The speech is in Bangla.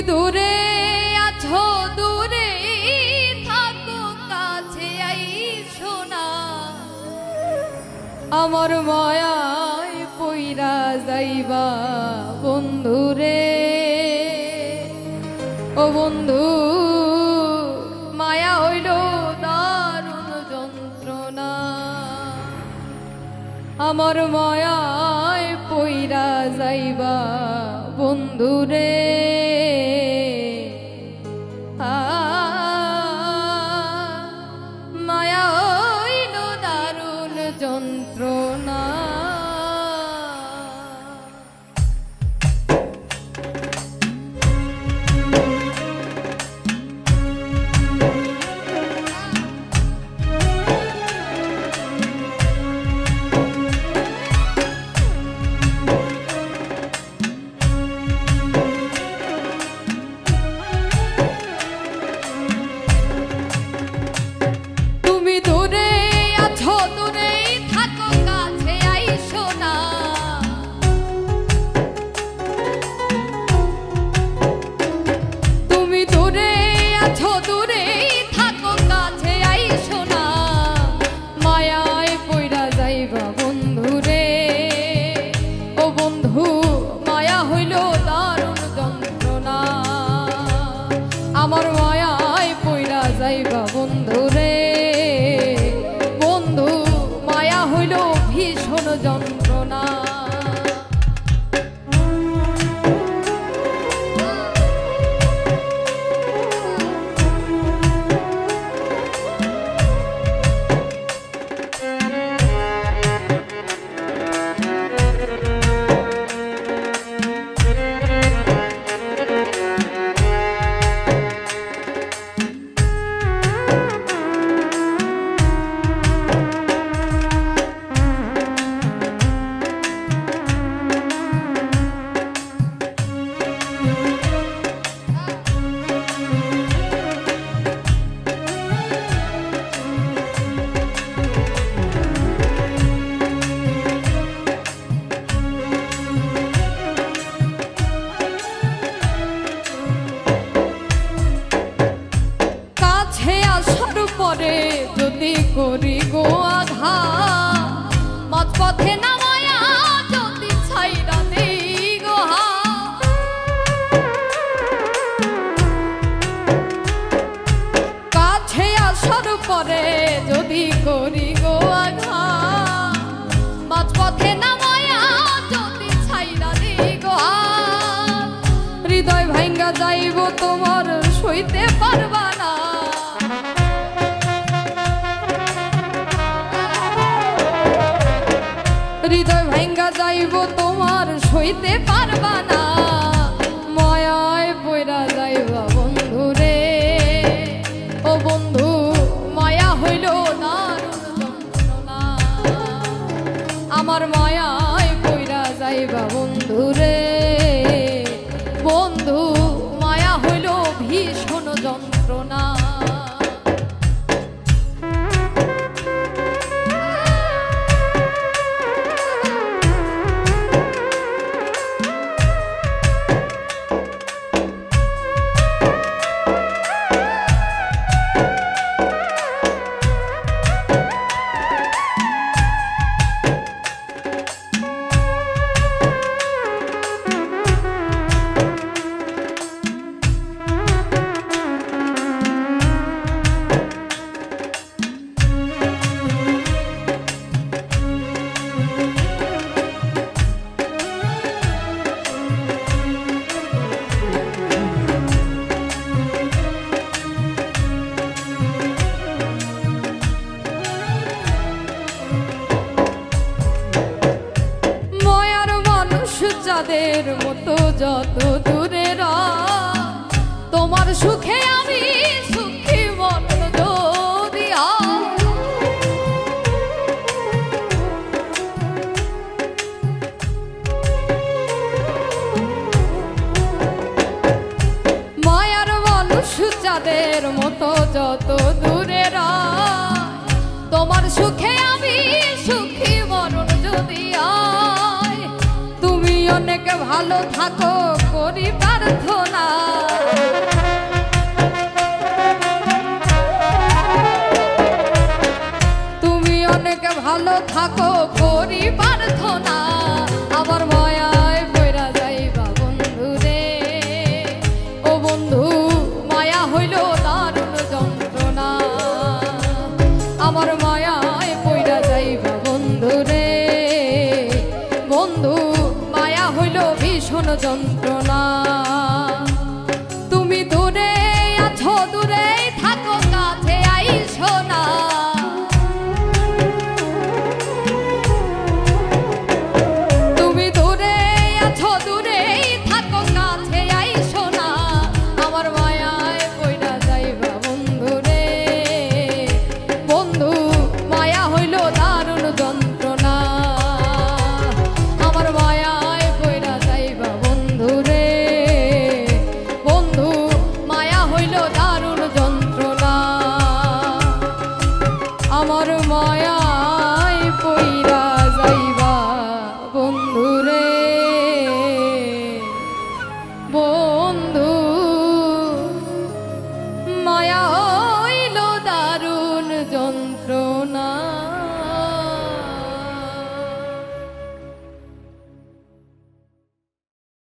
দূরে আছো দূরে থাকো কাছে আইসো না আমার মায়ায় পইরা যাইবা বন্ধুরে ও বন্ধু মায়া হইল দারুণ যন্ত্রণা আমার মায়ায় পইরা যাইবা বন্ধুরে মায়া হইল দারুণ যন্ত্রণা আমার মায়ায় পইরা যাইবা বন্ধুরে বন্ধু মায়া হইল ভীষণ যন্ত্রণা পরে যদি করি গো আঘাত মাঝপথে নামায়া যদি ছাইরা দেই গো কাছে আসার পরে যদি করি গো আঘাত মাঝপথে নামায়া যদি ছাইরা দেই গো হৃদয় ভাঙ্গা যাইব তোমার সইতে পারবা না হৃদয় ভাঙ্গা যাইব তোমার সইতে পারবা না মায়ায় পইরা যাইবা বন্ধুরে ও বন্ধু মায়া হইল দারুণ যন্ত্রণা আমার মায়ায় পইরা যাইবা বন্ধুরে বন্ধু মায়া হইল ভীষণ যন্ত্রণা যাদের মতো যত দূরে তোমার সুখে আমি সুখী মন যদি মায়ার মানুষ যাদের মতো যত দূরে তোমার সুখে আমি সুখী মরণ যদি আয় তুমি অনেক ভালো থাকো করি প্রার্থনা। তুমি অনেক ভালো থাকো করি প্রার্থনা। আমার মায়ায় পইরা যাইবা বন্ধু রে, ও বন্ধু মায়া হইল দারুণ যন্ত্রণা। আমার মায়া